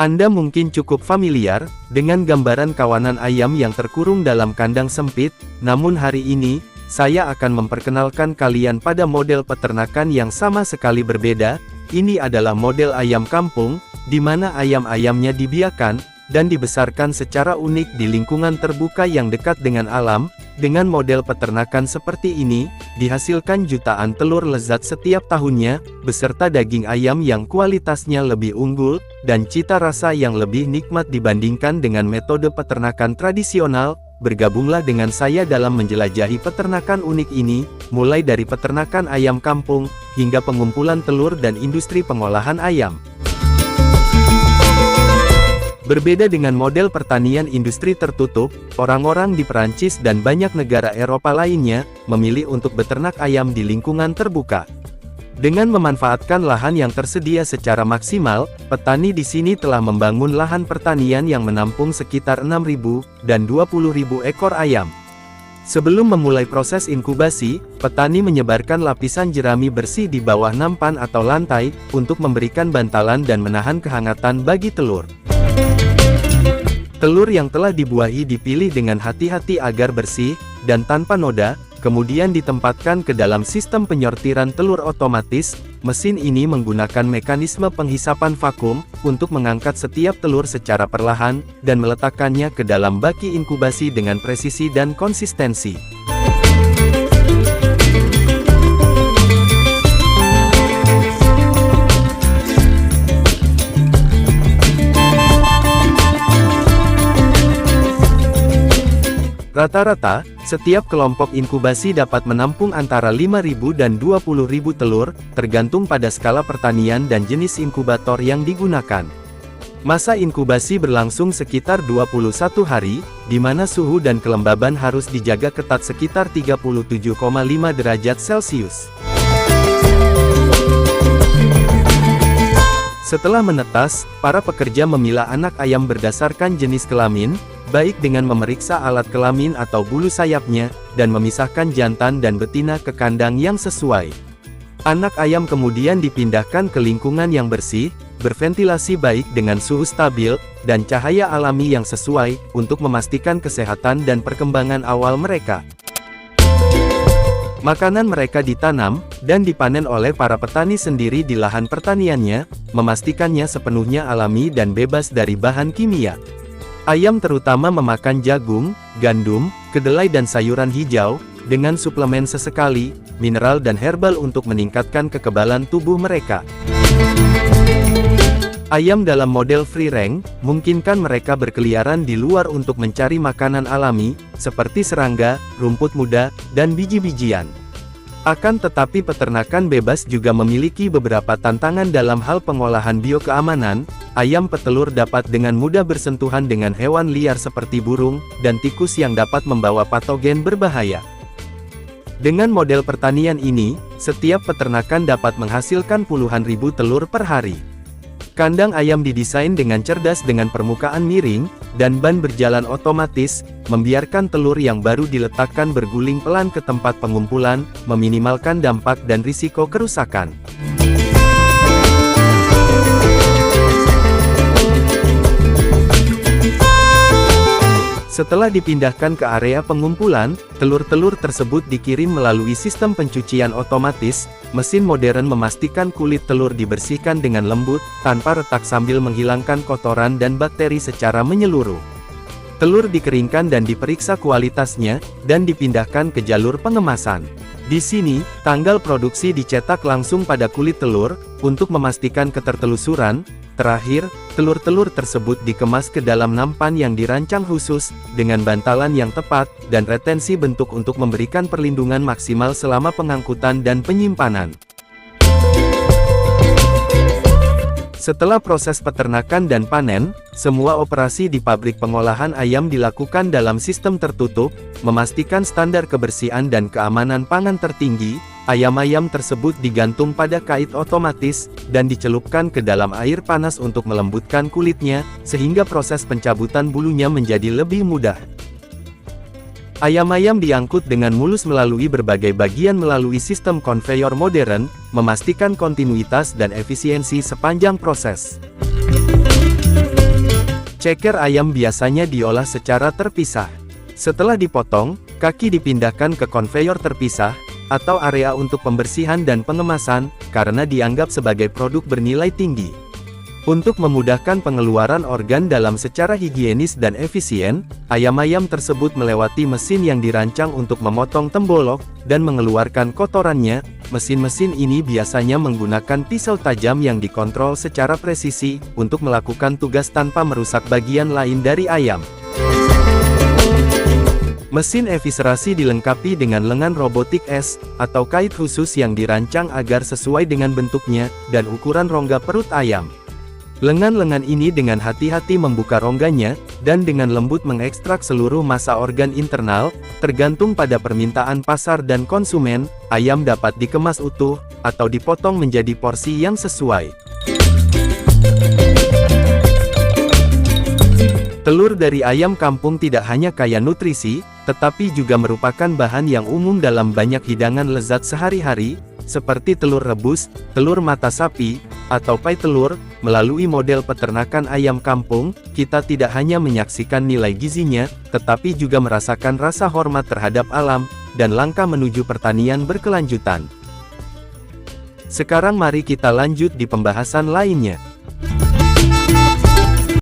Anda mungkin cukup familiar dengan gambaran kawanan ayam yang terkurung dalam kandang sempit, namun hari ini, saya akan memperkenalkan kalian pada model peternakan yang sama sekali berbeda. Ini adalah model ayam kampung, di mana ayam-ayamnya dibiarkan dan dibesarkan secara unik di lingkungan terbuka yang dekat dengan alam. Dengan model peternakan seperti ini, dihasilkan jutaan telur lezat setiap tahunnya, beserta daging ayam yang kualitasnya lebih unggul, dan cita rasa yang lebih nikmat dibandingkan dengan metode peternakan tradisional. Bergabunglah dengan saya dalam menjelajahi peternakan unik ini, mulai dari peternakan ayam kampung, hingga pengumpulan telur dan industri pengolahan ayam. Berbeda dengan model pertanian industri tertutup, orang-orang di Perancis dan banyak negara Eropa lainnya, memilih untuk beternak ayam di lingkungan terbuka. Dengan memanfaatkan lahan yang tersedia secara maksimal, petani di sini telah membangun lahan pertanian yang menampung sekitar 6.000 dan 20.000 ekor ayam. Sebelum memulai proses inkubasi, petani menyebarkan lapisan jerami bersih di bawah nampan atau lantai, untuk memberikan bantalan dan menahan kehangatan bagi telur. Telur yang telah dibuahi dipilih dengan hati-hati agar bersih, dan tanpa noda, kemudian ditempatkan ke dalam sistem penyortiran telur otomatis. Mesin ini menggunakan mekanisme penghisapan vakum, untuk mengangkat setiap telur secara perlahan, dan meletakkannya ke dalam baki inkubasi dengan presisi dan konsistensi. Rata-rata, setiap kelompok inkubasi dapat menampung antara 5.000 dan 20.000 telur, tergantung pada skala pertanian dan jenis inkubator yang digunakan. Masa inkubasi berlangsung sekitar 21 hari, di mana suhu dan kelembaban harus dijaga ketat sekitar 37,5 derajat Celcius. Setelah menetas, para pekerja memilah anak ayam berdasarkan jenis kelamin, baik dengan memeriksa alat kelamin atau bulu sayapnya, dan memisahkan jantan dan betina ke kandang yang sesuai. Anak ayam kemudian dipindahkan ke lingkungan yang bersih, berventilasi baik dengan suhu stabil, dan cahaya alami yang sesuai, untuk memastikan kesehatan dan perkembangan awal mereka. Makanan mereka ditanam, dan dipanen oleh para petani sendiri di lahan pertaniannya, memastikannya sepenuhnya alami dan bebas dari bahan kimia. Ayam terutama memakan jagung, gandum, kedelai dan sayuran hijau, dengan suplemen sesekali, mineral dan herbal untuk meningkatkan kekebalan tubuh mereka. Ayam dalam model free range, memungkinkan mereka berkeliaran di luar untuk mencari makanan alami, seperti serangga, rumput muda, dan biji-bijian. Akan tetapi peternakan bebas juga memiliki beberapa tantangan dalam hal pengolahan biokeamanan. Ayam petelur dapat dengan mudah bersentuhan dengan hewan liar seperti burung, dan tikus yang dapat membawa patogen berbahaya. Dengan model pertanian ini, setiap peternakan dapat menghasilkan puluhan ribu telur per hari. Kandang ayam didesain dengan cerdas dengan permukaan miring, dan ban berjalan otomatis, membiarkan telur yang baru diletakkan berguling pelan ke tempat pengumpulan, meminimalkan dampak dan risiko kerusakan. Setelah dipindahkan ke area pengumpulan, telur-telur tersebut dikirim melalui sistem pencucian otomatis. Mesin modern memastikan kulit telur dibersihkan dengan lembut, tanpa retak sambil menghilangkan kotoran dan bakteri secara menyeluruh. Telur dikeringkan dan diperiksa kualitasnya, dan dipindahkan ke jalur pengemasan. Di sini, tanggal produksi dicetak langsung pada kulit telur, untuk memastikan ketertelusuran. Terakhir, telur-telur tersebut dikemas ke dalam nampan yang dirancang khusus, dengan bantalan yang tepat, dan retensi bentuk untuk memberikan perlindungan maksimal selama pengangkutan dan penyimpanan. Setelah proses peternakan dan panen, semua operasi di pabrik pengolahan ayam dilakukan dalam sistem tertutup, memastikan standar kebersihan dan keamanan pangan tertinggi. Ayam-ayam tersebut digantung pada kait otomatis, dan dicelupkan ke dalam air panas untuk melembutkan kulitnya, sehingga proses pencabutan bulunya menjadi lebih mudah. Ayam-ayam diangkut dengan mulus melalui berbagai bagian melalui sistem konveyor modern, memastikan kontinuitas dan efisiensi sepanjang proses. Ceker ayam biasanya diolah secara terpisah. Setelah dipotong, kaki dipindahkan ke konveyor terpisah, atau area untuk pembersihan dan pengemasan, karena dianggap sebagai produk bernilai tinggi. Untuk memudahkan pengeluaran organ dalam secara higienis dan efisien, ayam-ayam tersebut melewati mesin yang dirancang untuk memotong tembolok, dan mengeluarkan kotorannya. Mesin-mesin ini biasanya menggunakan pisau tajam yang dikontrol secara presisi, untuk melakukan tugas tanpa merusak bagian lain dari ayam. Mesin eviscerasi dilengkapi dengan lengan robotik S, atau kait khusus yang dirancang agar sesuai dengan bentuknya, dan ukuran rongga perut ayam. Lengan-lengan ini dengan hati-hati membuka rongganya, dan dengan lembut mengekstrak seluruh massa organ internal. Tergantung pada permintaan pasar dan konsumen, ayam dapat dikemas utuh, atau dipotong menjadi porsi yang sesuai. Telur dari ayam kampung tidak hanya kaya nutrisi, tetapi juga merupakan bahan yang umum dalam banyak hidangan lezat sehari-hari, seperti telur rebus, telur mata sapi, atau pai telur. Melalui model peternakan ayam kampung, kita tidak hanya menyaksikan nilai gizinya, tetapi juga merasakan rasa hormat terhadap alam, dan langkah menuju pertanian berkelanjutan. Sekarang mari kita lanjut di pembahasan lainnya.